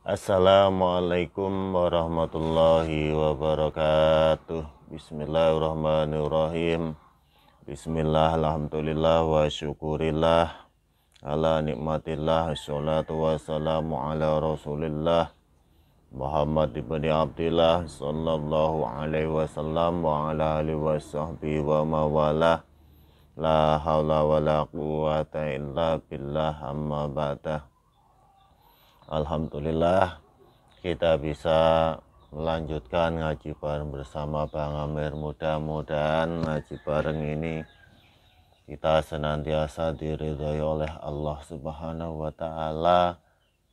Assalamualaikum warahmatullahi wabarakatuh. Bismillahirrahmanirrahim. Bismillah, alhamdulillah, wa syukurillah ala nikmatillah. Assalatu wassalamu ala rasulillah Muhammad ibn Abdillah sallallahu alaihi wasallam wa ala alihi wa sahbihi wa mawalah. La hawla wa la quwata illa billah, amma ba'dah. Alhamdulillah kita bisa melanjutkan ngaji bareng bersama Bang Amir. Mudah-mudahan ngaji bareng ini kita senantiasa diridhoi oleh Allah Subhanahu wa Ta'ala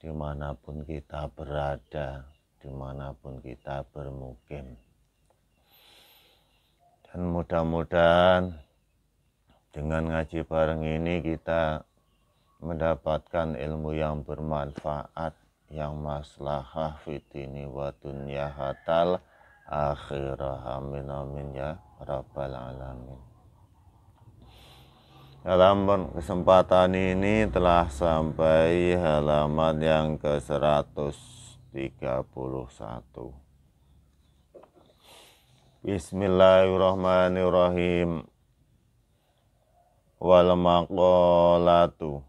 dimanapun kita berada, dimanapun kita bermukim. Dan mudah-mudahan dengan ngaji bareng ini kita mendapatkan ilmu yang bermanfaat, yang maslahah fitini wa dunya hatal akhirah. Amin amin ya rabbal alamin. Dalam kesempatan ini telah sampai halaman yang ke-131. Bismillahirrahmanirrahim. Wal maqalatu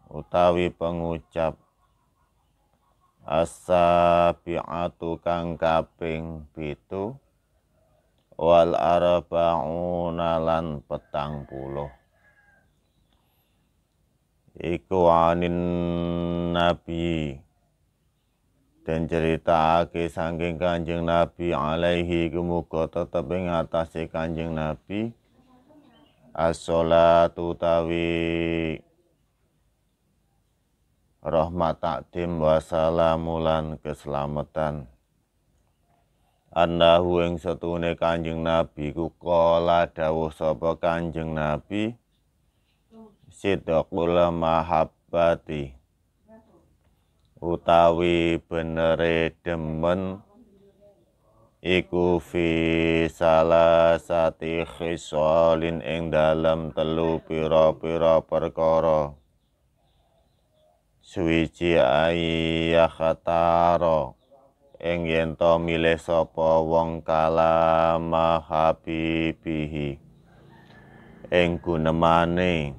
utawi pengucap as-sabi'atu kang kaping 7 wal arba'una lan 40 iku anin nabi dan ceritake saking Kanjeng Nabi alaihi muga tetep ing atase Kanjeng Nabi as-sholatu utawi rahmat takdim wasalamulan keselamatan annahu ing setune Kanjeng Nabi ku qala dawuh sapa Kanjeng Nabi sidqul mahabbati utawi benere demen iku fi salasati khisalin ing dalam telu pira-pira perkara suwiji ayyakhataro ing yen to milih sapa wong kalama habibihi ing gunemane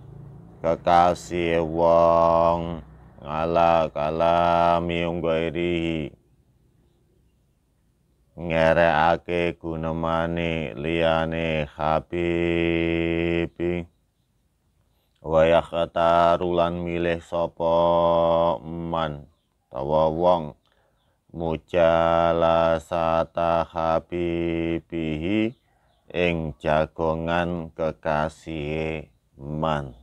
kekasih wong ala kalami nggairihi ngereake gunemane liyane habibi wa yakhtarulan milih sapa man tawa wong mujalasata habibihi ing jagongan kekasih man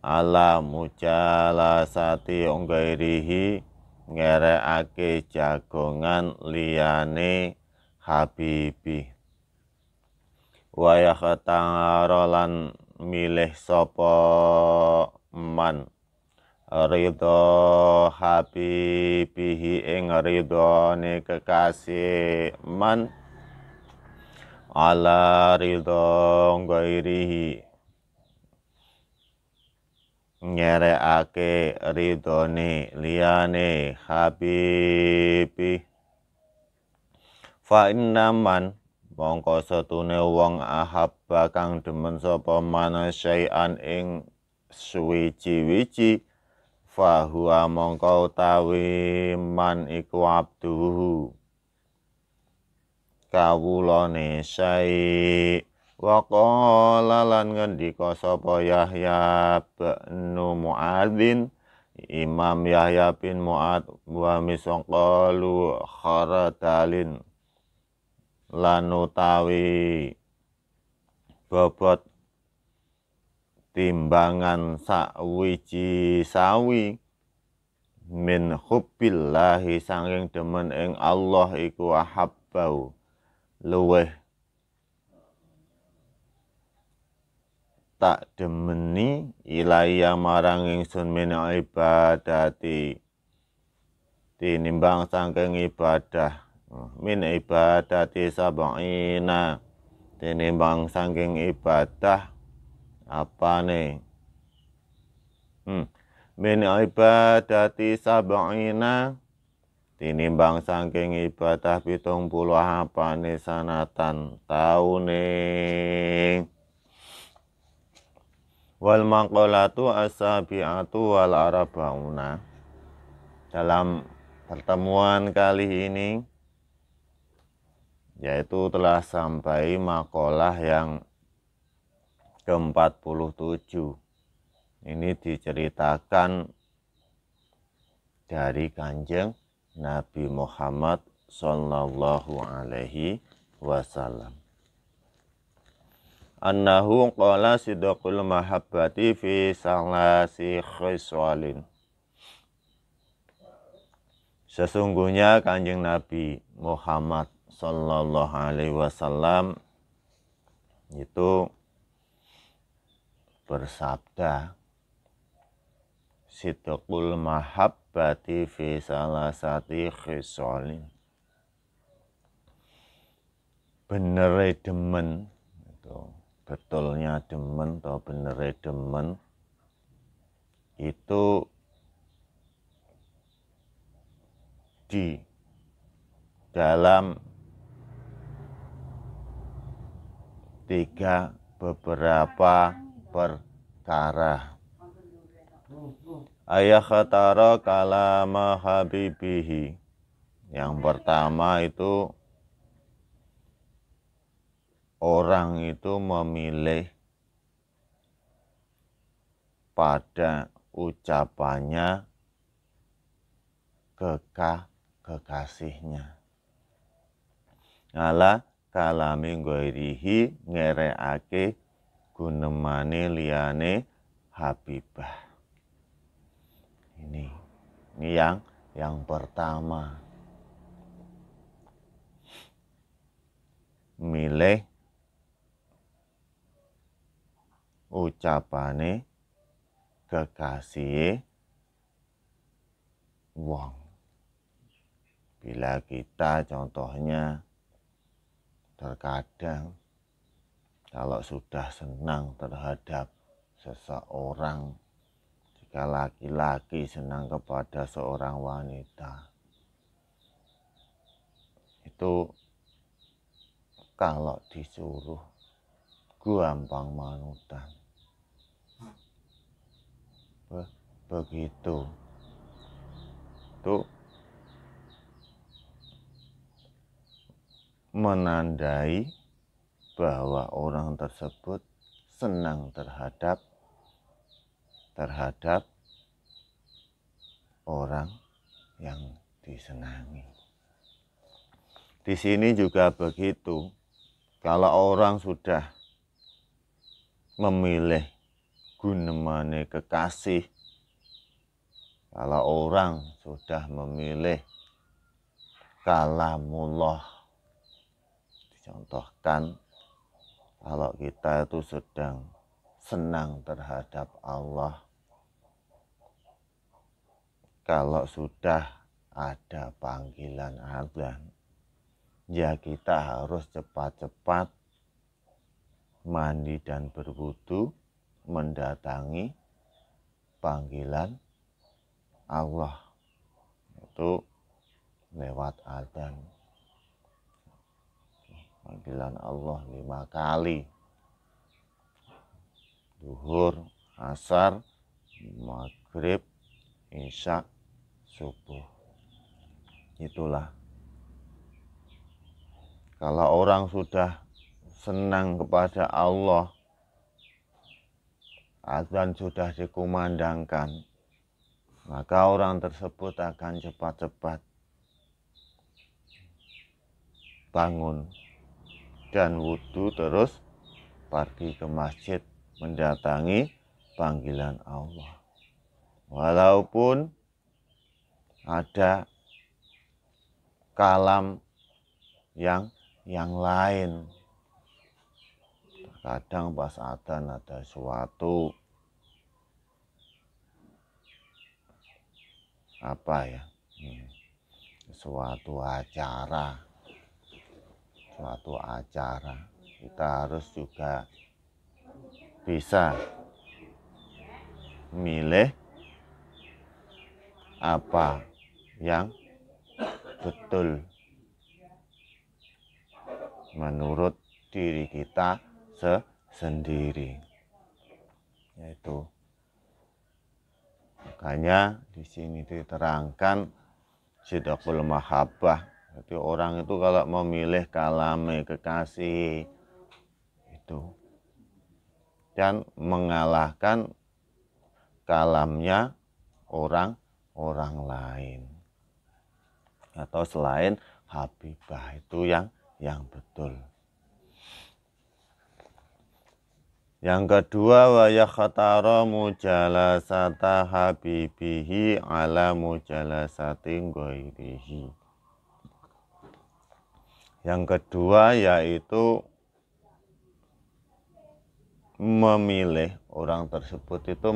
ala mujalasati nggairihi ngereake jagongan liyane habibi wa yakhtarulan milih sapa man ridho habibihi ing ridhone kekasih man ala ridho ghairihi nyereake ridhone liyane habibi fa inna man mongko setune wong ahabba kang demen sapa man syai'an ing suwiji-wiji fahuwa mongko utawi man iku abduhu kawulane syai' wa qala lan ngendika sapa Yahya bin Mu'adzin Imam Yahya bin Mu'adz wa misqalu kharadalin lan utawi bobot timbangan sawiji sawi min hubbillahi saking demen ing Allah iku ahabbau luweh tak demeni ilaiya marang ingsun min ibadati tinimbang saking ibadah min ibadati sab'ina tinimbang saking ibadah apane min ibadati sab'ina tinimbang saking ibadah 70 apane sanatan taune. Wal maqalatu as-sabi'atu wal arba'una. Dalam pertemuan kali ini yaitu telah sampai makalah yang ke-47. Ini diceritakan dari Kanjeng Nabi Muhammad sallallahu alaihi wasallam. Annahu qala sidqul mahabbati fi salasi khisalin. Sesungguhnya Kanjeng Nabi Muhammad sallallahu alaihi wasallam itu bersabda, sidqul mahabbati fi salasati khisalin. Benere demen, itu betulnya demen atau benere demen itu di dalam tiga beberapa perkara. Ayah khatara kalama habibihi. Yang pertama itu orang itu memilih pada ucapannya kekasihnya. Ala kalami ghairihi ngereake gunemane liyane habibah. Ini yang pertama. Milih ucapane kekasih wong. Bila kita contohnya terkadang kalau sudah senang terhadap seseorang, jika laki-laki senang kepada seorang wanita, itu kalau disuruh gampang manutan. Begitu. Itu menandai bahwa orang tersebut senang terhadap orang yang disenangi. Di sini juga begitu. Kalau orang sudah memilih gunemane kekasih, kalau orang sudah memilih kalamullah, dicontohkan kalau kita itu sedang senang terhadap Allah, kalau sudah ada panggilan adzan, ya kita harus cepat-cepat mandi dan berwudu mendatangi panggilan Allah, itu lewat adzan. Panggilan Allah 5 kali, zuhur, asar, maghrib, isya, subuh. Itulah kalau orang sudah senang kepada Allah, azan sudah dikumandangkan, maka orang tersebut akan cepat-cepat bangun dan wudhu, terus pergi ke masjid mendatangi panggilan Allah. Walaupun ada kalam yang lain, kadang pas adzan ada suatu suatu acara, kita harus juga bisa milih apa yang betul menurut diri kita sendiri. Yaitu makanya di sini diterangkan sidqul mahabbah. Jadi orang itu kalau memilih kalame kekasih itu dan mengalahkan kalamnya orang lain atau selain Habibah itu yang betul. Yang kedua, wa yakhtara mujalasata habibihi ala mujalasati ghairihi. Yang kedua yaitu memilih, orang tersebut itu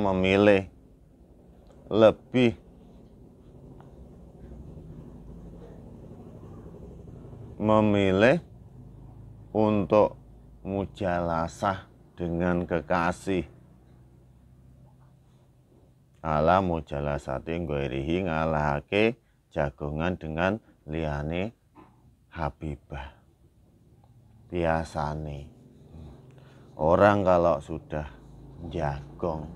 lebih memilih untuk mujalasah dengan kekasih ala mujalasati ghairihi, ngalahake jagongan dengan liyane Habibah. Biasane orang kalau sudah jagong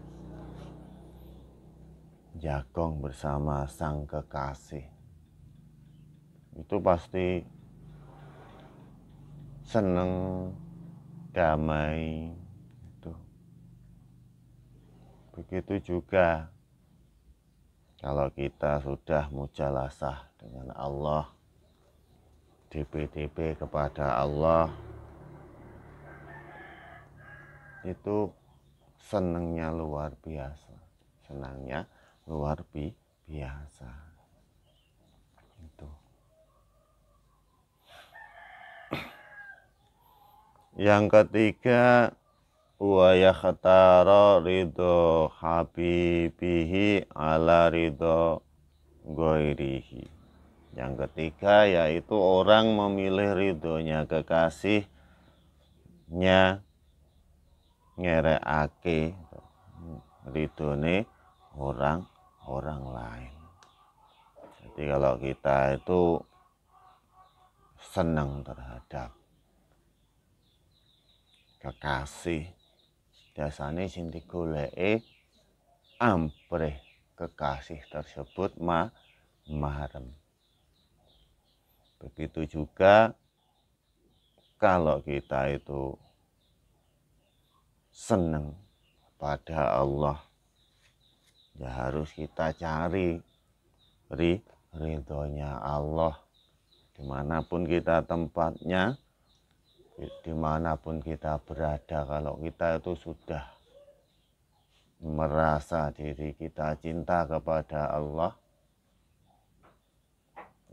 bersama sang kekasih itu pasti seneng, damai. Begitu juga kalau kita sudah mujalasah dengan Allah, DP kepada Allah, itu senangnya luar biasa, biasa. Itu. Yang ketiga, wa yakhtara ridho habibihi ala ridho ghairihi. Yang ketiga yaitu orang memilih ridhonya kekasihnya ngereake ridhone orang lain. Jadi kalau kita itu senang terhadap kekasih, biasanya sing digoleki ampreh kekasih tersebut marem. Begitu juga kalau kita itu senang pada Allah, ya harus kita cari ridhonya Allah dimanapun kita tempatnya, dimanapun kita berada. Kalau kita itu sudah merasa diri kita cinta kepada Allah,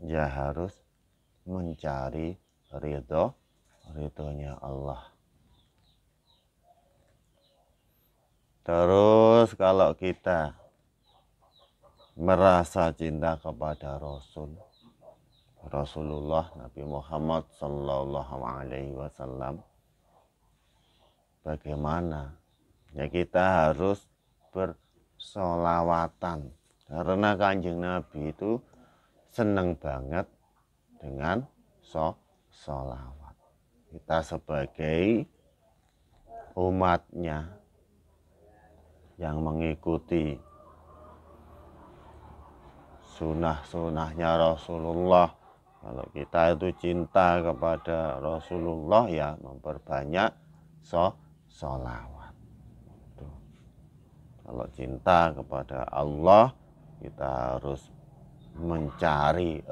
ya harus mencari ridhonya Allah. Terus kalau kita merasa cinta kepada Rasulullah Nabi Muhammad Sallallahu Alaihi Wasallam, bagaimana? Ya kita harus bersolawatan, karena Kanjeng Nabi itu seneng banget dengan solawat. Kita sebagai umatnya yang mengikuti sunnah-sunnahnya Rasulullah, kalau kita itu cinta kepada Rasulullah, ya memperbanyak solawat. Kalau cinta kepada Allah, kita harus mencari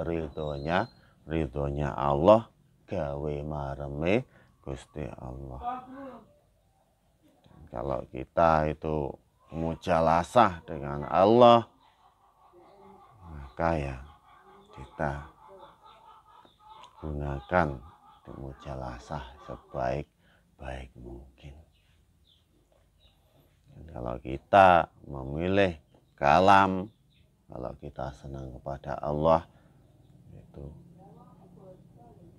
ridhonya Allah, gawe mareme Gusti Allah. Kalau kita itu mujalasah dengan Allah, maka ya kita gunakan mujalasah sebaik mungkin. Dan kalau kita memilih kalam, kalau kita senang kepada Allah, itu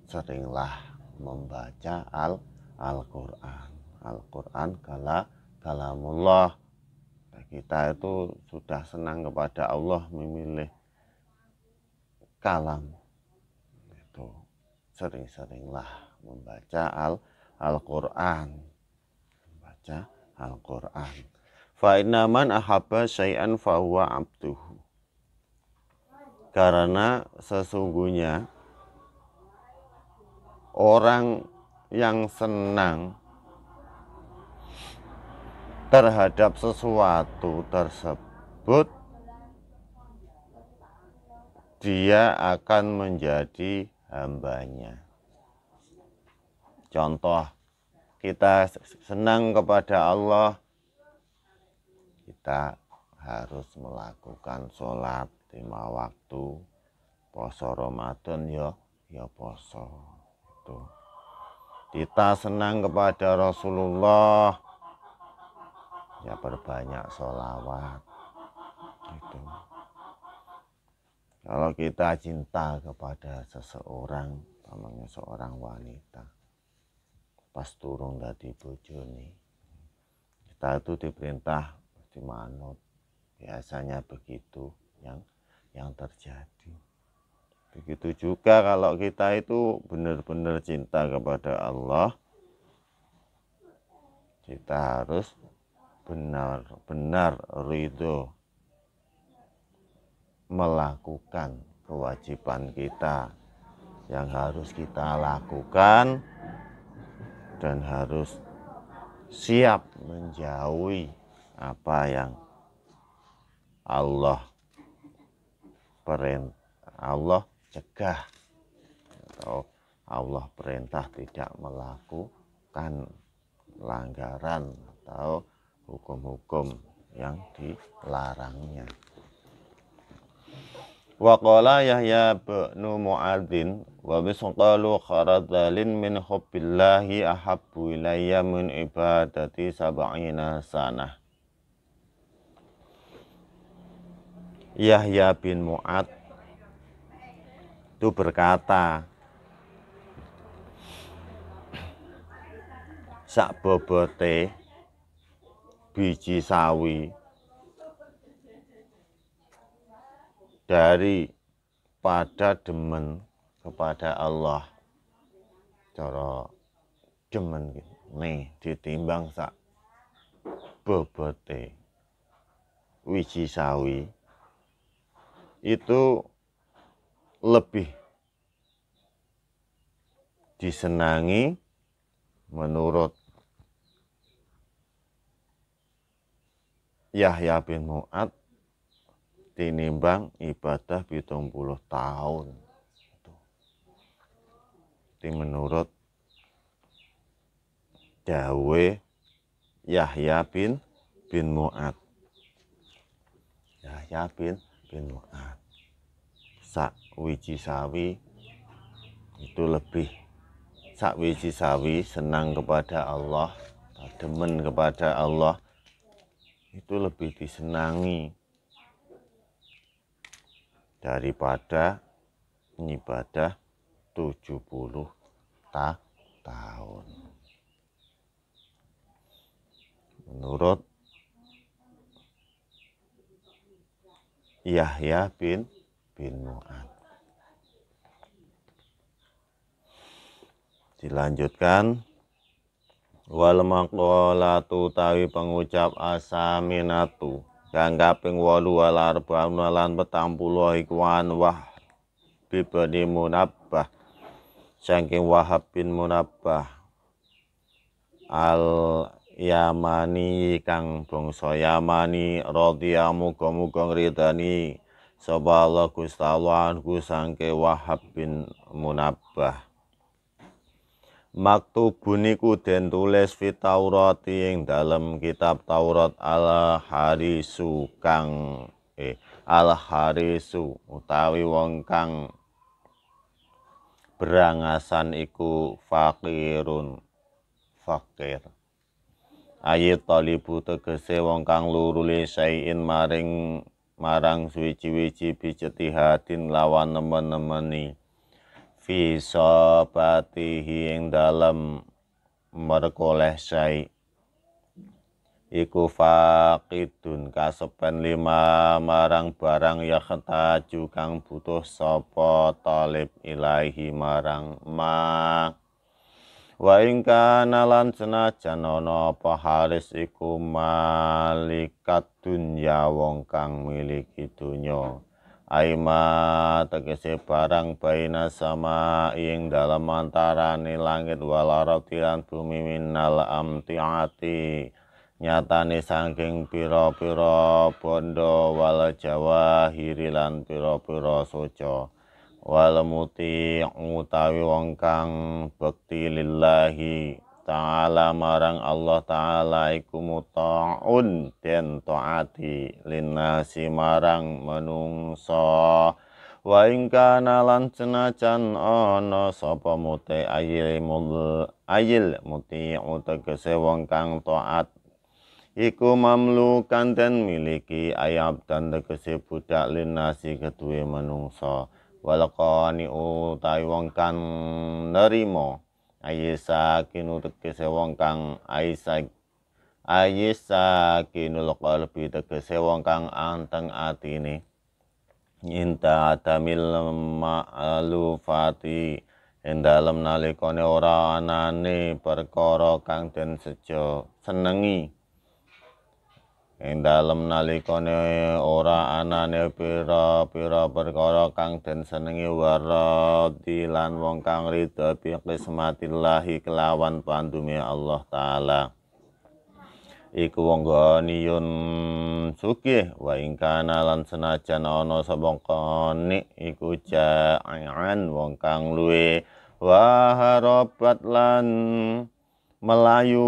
seringlah membaca Al-Quran. Al-Quran kalamullah. Kita itu sudah senang kepada Allah, memilih kalam sering-seringlah membaca Al-Quran. Membaca Al-Quran. Fa inna man ahabba syai'an fa huwa abduhu. Karena sesungguhnya orang yang senang terhadap sesuatu tersebut, dia akan menjadi hambanya. Contoh, kita senang kepada Allah, kita harus melakukan sholat 5 waktu, poso Ramadan ya poso. Itu. Kita senang kepada Rasulullah, ya perbanyak sholawat. Gitu. Kalau kita cinta kepada seseorang, namanya seorang wanita, pas turun dari bojone, kita itu diperintah mesti manut. Biasanya begitu yang terjadi. Begitu juga kalau kita itu benar-benar cinta kepada Allah, kita harus benar-benar ridho melakukan kewajiban kita yang harus kita lakukan, dan harus siap menjauhi apa yang Allah cegah atau Allah perintah tidak melakukan pelanggaran atau hukum-hukum yang dilarangnya. Wa qala Yahya bin Mu'adzin wa misqalu kharadalin min hubbillahi ahabbu ilayya min ibadati sab'ina sanah. Yahya bin Mu'adz itu berkata, sak bobote biji sawi dari pada demen kepada Allah, cara demen nih ditimbang sak bobote wiji sawi itu lebih disenangi menurut Yahya bin Mu'adz tinimbang ibadah 70 tahun. Itu menurut dawe Yahya bin Mu'adz. Yahya bin Mu'adz. Sak wiji sawi itu lebih, sak wiji sawi senang kepada Allah, demen kepada Allah, itu lebih disenangi daripada ibadah 70 tahun. Menurut Yahya bin Mu'adz. Dilanjutkan, wal maqalatu tawi pengucap asaminatu kang kaping 8 wal arba'un lan 40 iku wah bibani Munabbah saking Wahab bin Munabbah al Yamani kang bangsa Yamani radhiyallahu muga-muga ngridani sapa Allah Gusti Allah anhu sangke Wahab bin Munabbah. Maktubun iku den tulis fi Taurat ing dalem kitab Taurat al-Harisu kang al-Harisu utawi wong kang berangasan iku fakir. Ayat talibu tegese wong kang lurule sayin marang suwi-wiji bijetihatin lawan nemen-nemeni fi sabatihi ing dalem merkoleh syai iku faqidun kasepen lima marang barang ya khetaju kang butuh sapa talib ilahi marang ma. Wa ing kana lan senajan ana apa haris iku malikat dunya wong kang miliki dunya. Aima tegese barang baina sama ing dalam antarane langit wal ardi lan bumi minal amtiati nyatane saking pira-pira bondo wal jawahiri lan pira-pira soca wal muti utawi wong kang bekti lillahi ta'ala marang Allah ta'ala iku muta'un den taati linnasi marang menungso wa ing kana lan senajan ana sapa muti ayil muti tegese wong kang taat iku mamlukan den miliki ayab dan tegese budak linnasi kedue menungso walaqani utawi wong kang nerimo Ayisa kinu tegese wong kang Ayisa kinul qalbi tegese wong kang anteng atine inta adamil ma'lufati ing dalem nalikane ora anane perkara kang den sejo senengi ing dalem nalikane ora anane pira-pira perkara kang den senengi waradi lan wong kang ridha bi qismatillahi kelawan pandume Allah taala iku wong ghaniyun sugih wa ing kana lan senajan ana sapa kene iku ja'an wong kang luwe wa harabat lan melayu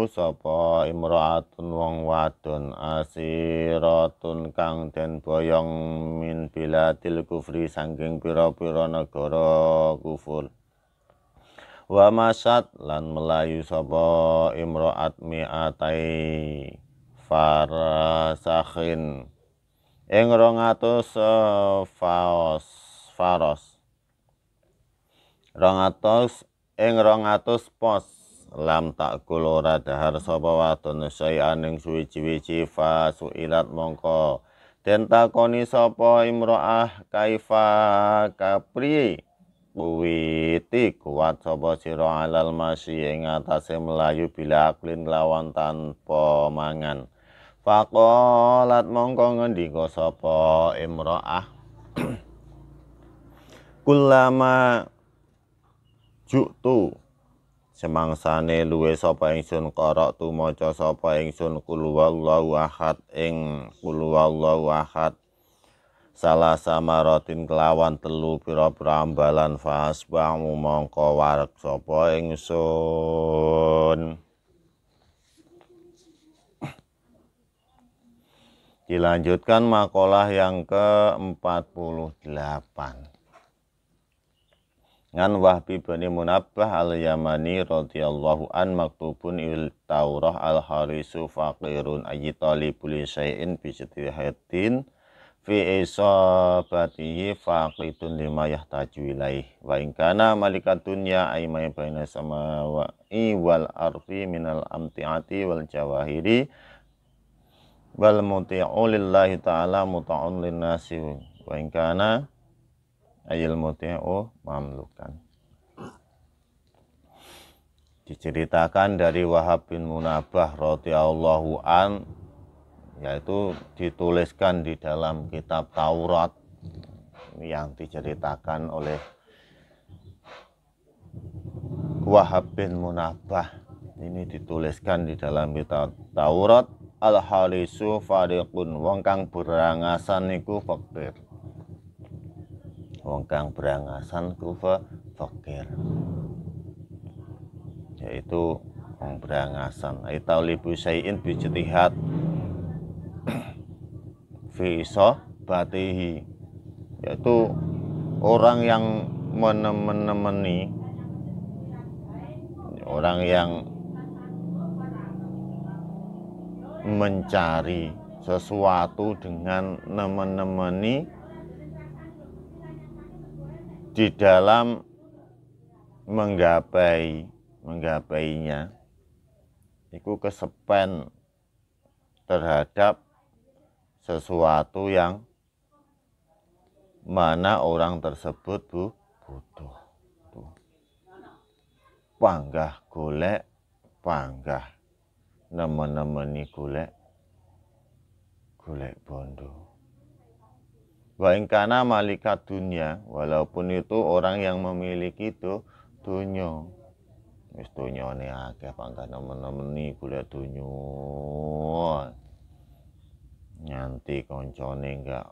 sapa imraatun wong wadon asiratun kang den boyong min biladil kufri saking pira-pira negara kufur wa masat lan melayu sapa imraat mi'atai farasakhin ing 200 faros 200 pos lam takul ora dahar sapa wadon sayan ing suwi-wiji fa suilat mongko den takoni sapa imro'ah kaifa kapri kuwiti kuat sapa sira alal masyi ing atase melayu bila aklin lawan tanpa mangan faqalat mongko ngendika sapa imro'ah kullama ju'tu semangsane luwe sapa ingsun qara'tu maca sapa ingsun qul huwallahu ahad ing qul huwallahu ahad salah samaratin kelawan telu pira-pira ambalan fasbahu mongko wareg sapa ingsun. Dilanjutkan makalah yang ke-48. Ngan Wahbi bin Munabbah al-Yamani radhiyallahu an maktubun il Taurah al-Harisu faqirun ayyi talibul syai'in bi hadin fi isabatihi faqidun lima yahtaju ilaih wa in kana malikat dunya ay ma baina samawati wal ardi minal amtiati wal jawahiri wal muti'u lillahi ta'ala muta'un linnasi wa in kana ayil muti'u mamlukan. Diceritakan dari Wahab bin Munabbah radhiyallahu an, yaitu dituliskan di dalam kitab Taurat yang diceritakan oleh Wahab bin Munabbah. Ini dituliskan di dalam kitab Taurat, al-harisu fariqun, wong kang berangasan iku fakir. Wong kang berangasan ku fakir, yaitu wong berangasan aitau libu syai'in bijtihad fi batihi, yaitu orang yang menemani, orang yang mencari sesuatu dengan menemani di dalam menggapainya, iku kesepen terhadap sesuatu yang mana orang tersebut butuh. Panggah golek, panggah nemen-nemeni golek bondo. Wa ingkana malikat dunia, walaupun itu orang yang memiliki itu dunya. Wis dunyane akeh panggah nemen-nemeni golek dunya. Nganti koncone enggak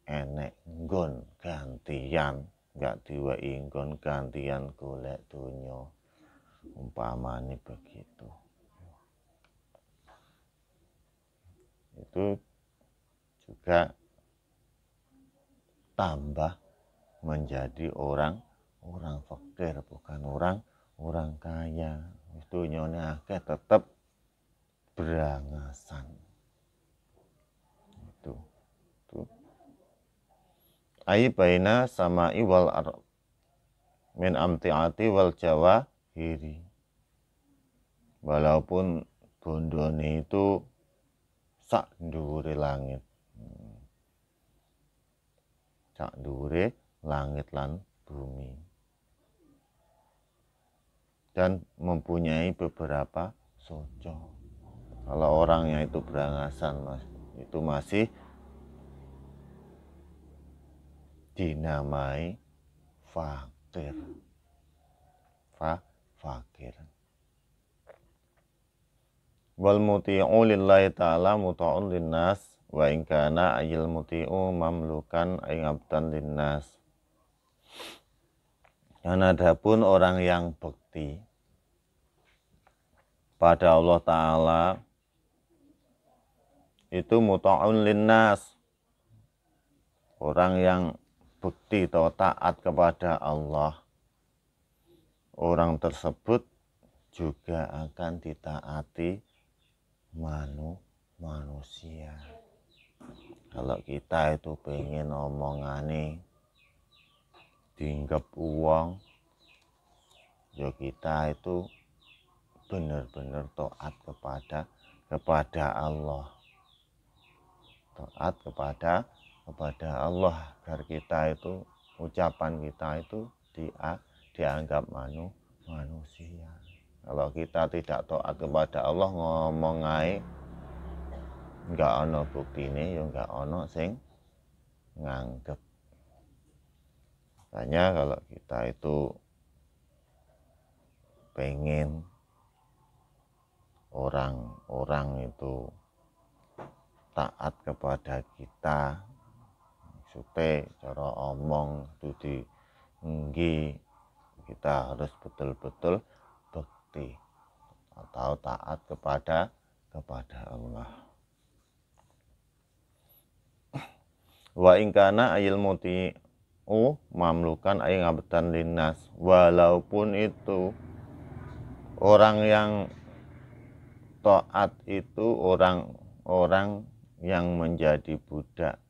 enek nggon gantian, enggak diwehi nggon gantian golek dunya. Umpamane begitu. Itu juga tambah menjadi orang fakir, bukan orang kaya. Itu nyonya akeh tetap berangasan. Itu. Ai baina sama'i wal ard min amtiati wal jawahiri. Walaupun bondone itu sak dhuwure langit. Sak dhuwure langit lan bumi. Dan mempunyai beberapa soco. Kalau orangnya itu berangasan, Mas, itu masih dinamai fakir. Fakir. Wal muti'u lillahi ta'ala muta'un linnas wa in kana ayil muti'u mamlukan ay abdan linnas. Dan adapun orang yang bekti pada Allah Ta'ala itu muta'un linnas, orang yang bekti atau taat kepada Allah, orang tersebut juga akan ditaati manusia. Kalau kita itu pengen omongane dinggep uang, ya kita itu benar-benar taat kepada Allah. Taat kepada Allah agar kita itu, ucapan kita itu dianggap manusia. Kalau kita tidak taat kepada Allah, ngomong ae enggak ono buktine, ya enggak ono sing nganggep. Makanya kalau kita itu pengen orang itu taat kepada kita, maksudnya cara omong itu dienggi, kita harus betul-betul bekti atau taat kepada Allah. Wa ingkana ayil muti'u mamlukan ay ngabdan linnas, walaupun itu orang yang taat itu orang yang menjadi budak,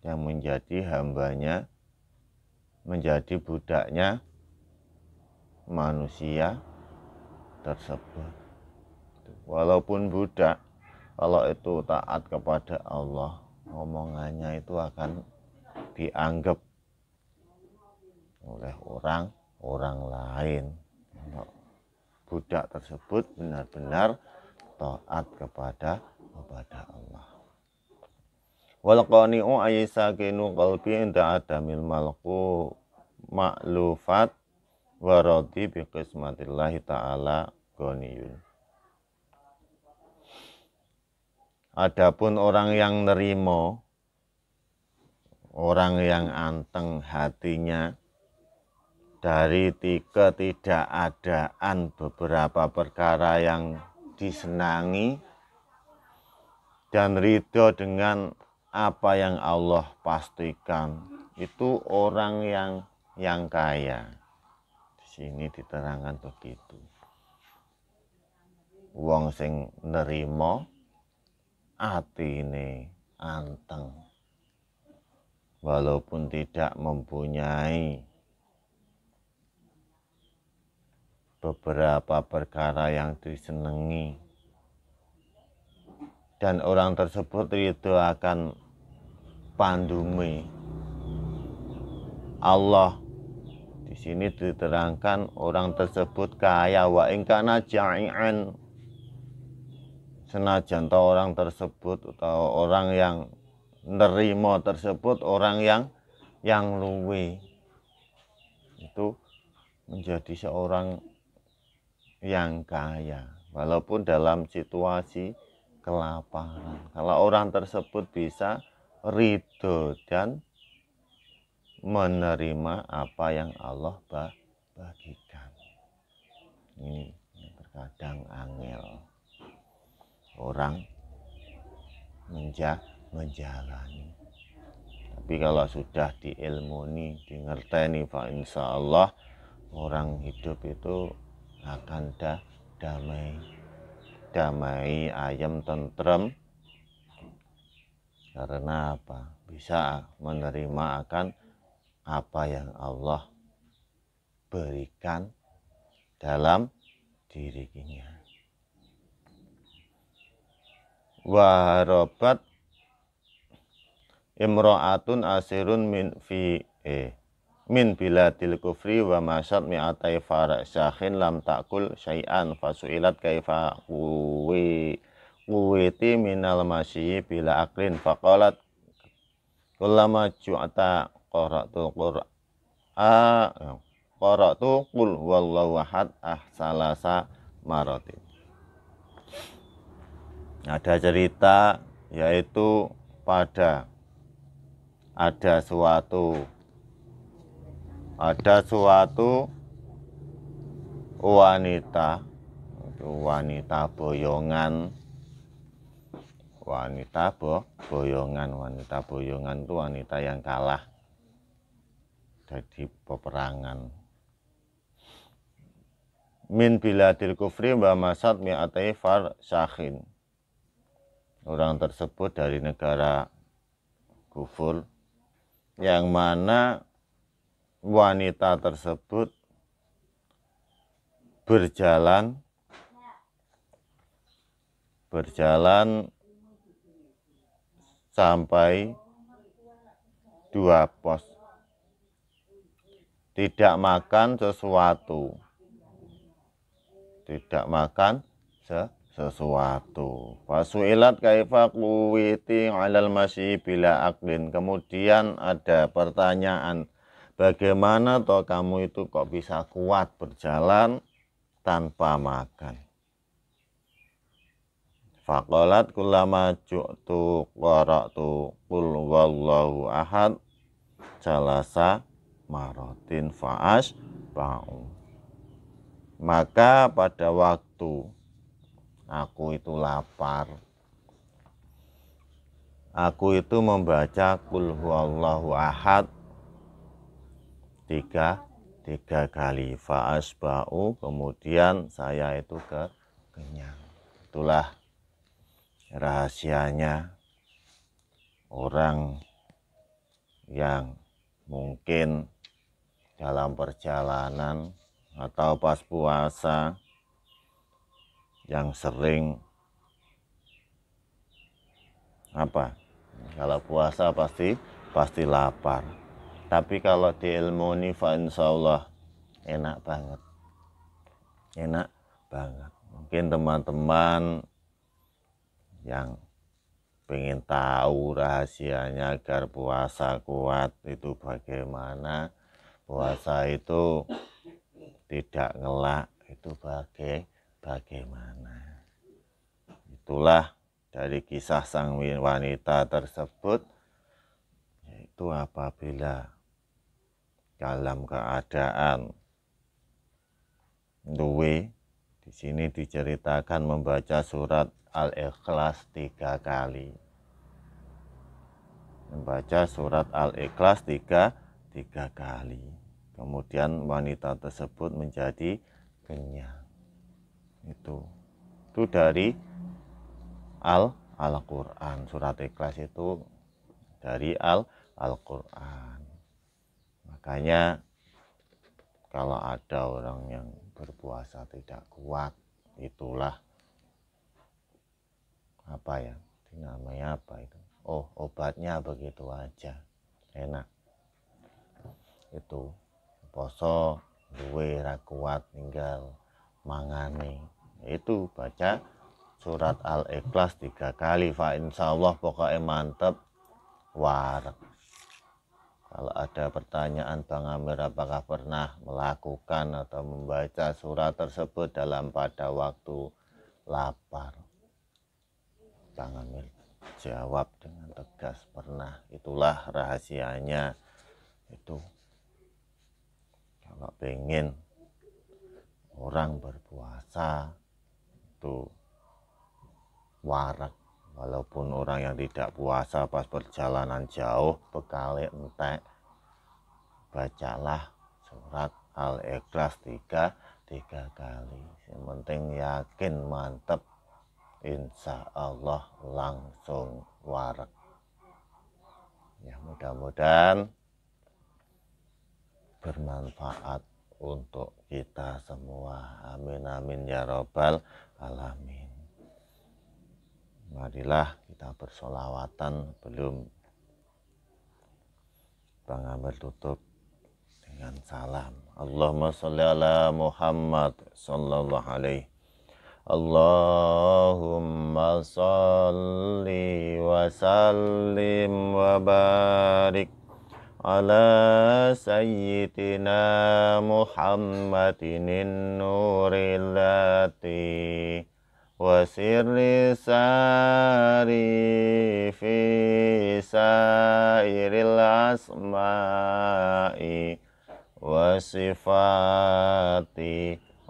yang menjadi hambanya, menjadi budaknya manusia tersebut. Walaupun budak, kalau itu taat kepada Allah, omongannya itu akan dianggap oleh orang lain. Budak tersebut benar-benar taat kepada Allah. Wal qani'u ayyasakinu qalbi inda adamil malku ma'lufat wa radhi bi qismatillahi ta'ala ghaniyun. Adapun orang yang nerimo, orang yang anteng hatinya dari ketidakadaan beberapa perkara yang disenangi dan ridho dengan apa yang Allah pastikan, itu orang yang kaya. Di sini diterangkan begitu. Wong sing nerimo atine anteng, walaupun tidak mempunyai beberapa perkara yang disenangi, dan orang tersebut ridho akan pandumi Allah. Di sini diterangkan orang tersebut kaya, wa ingkana ja'ian, senajan orang tersebut atau orang yang nerimo tersebut orang yang luwe, itu menjadi seorang yang kaya walaupun dalam situasi kelaparan. Kalau orang tersebut bisa ridho dan menerima apa yang Allah bagikan. Ini terkadang angel orang menjalani. Tapi kalau sudah diilmuni, dingerteni, fa insyaallah orang hidup itu akan damai, ayam, tentrem. Karena apa? Bisa menerima akan apa yang Allah berikan dalam dirinya. Waharobat imro'atun asirun min biladil kufri wa masyad mi'atai farasakhin lam takul syai'an fasu'ilat kaifa kuwiti minal masyi bila aklin faqalat kullama ju'ata qara'tu qul wallahu ahad salasa maratin. Ada cerita yaitu ada suatu wanita boyongan. Wanita boyongan itu wanita yang kalah dari peperangan. Min biladil kufri wa masad mi'atai farsakhin. Orang tersebut dari negara kufur, yang mana wanita tersebut berjalan sampai 2 pos, tidak makan sesuatu. Fasu'ilat kaifa quwiti 'alal masyi bila aqlin. Kemudian ada pertanyaan, bagaimana toh kamu itu kok bisa kuat berjalan tanpa makan? Faqalat kullama ju'tu qara'tu qul wallahu ahad salasa maratin fa'ash ba'u. Maka pada waktu aku itu lapar, aku itu membaca qul huwallahu ahad 3 kali fa'asba'u, kemudian saya itu kenyang. Itulah rahasianya orang yang mungkin dalam perjalanan atau pas puasa yang sering kalau puasa pasti lapar, tapi kalau diilmuni fa insyaallah enak banget. Mungkin teman-teman yang pengen tahu rahasianya agar puasa kuat itu bagaimana, puasa itu tidak ngelak itu bagaimana. Itulah dari kisah sang wanita tersebut, yaitu apabila dalam keadaan duwe, di sini diceritakan membaca surat Al-Ikhlas 3 kali. Membaca surat Al-Ikhlas 3 kali. Kemudian wanita tersebut menjadi kenyang. Itu dari Al-Quran. Surat Ikhlas itu dari Al-Quran. Makanya kalau ada orang yang berpuasa tidak kuat, itulah namanya apa itu, oh obatnya begitu aja enak. Itu poso duwe ra kuat tinggal mangane, itu baca surat Al-Ikhlas 3 kali, fa insyaallah pokoknya mantep warak. Kalau ada pertanyaan Bang Amir apakah pernah melakukan atau membaca surat tersebut dalam pada waktu lapar, Bang Amir jawab dengan tegas pernah. Itulah rahasianya. Itu kalau pengen orang berpuasa itu warak, walaupun orang yang tidak puasa pas perjalanan jauh bekal entek, bacalah surat Al-Ikhlas 3 kali. Yang penting yakin mantep, insya Allah langsung warak. Ya mudah-mudahan bermanfaat untuk kita semua. Amin amin ya robbal alamin. Marilah kita bersolawatan belum Bang Amir tutup dengan salam. Allahumma sholli ala Muhammad sallallahu alaihi. Allahumma sholli wa sallim wa barik ala sayyidina Muhammadin nurillati wa sirri sari fi sairil asma'i wa sifati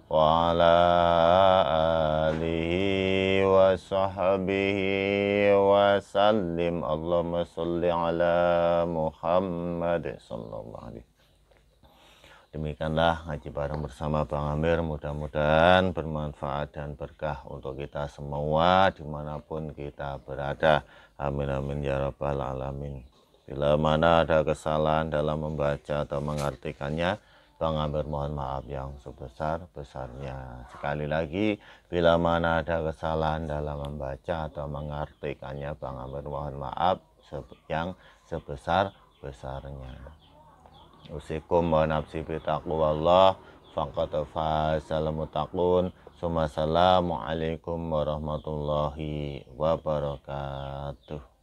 wa ala alihi wa sahbihi wa sallim. Allahumma sholli ala Muhammad sallallahu alaihi. Demikianlah ngaji bareng bersama Bang Amir, mudah-mudahan bermanfaat dan berkah untuk kita semua dimanapun kita berada. Amin amin ya rabbal alamin. Bila mana ada kesalahan dalam membaca atau mengartikannya, Bang Amir mohon maaf yang sebesar-besarnya. Sekali lagi, bila mana ada kesalahan dalam membaca atau mengartikannya, Bang Amir mohon maaf yang sebesar-besarnya. Usikum wa nafsi bitaqwallah faqad fazal muttaqun. Assalamualaikum warahmatullahi wabarakatuh.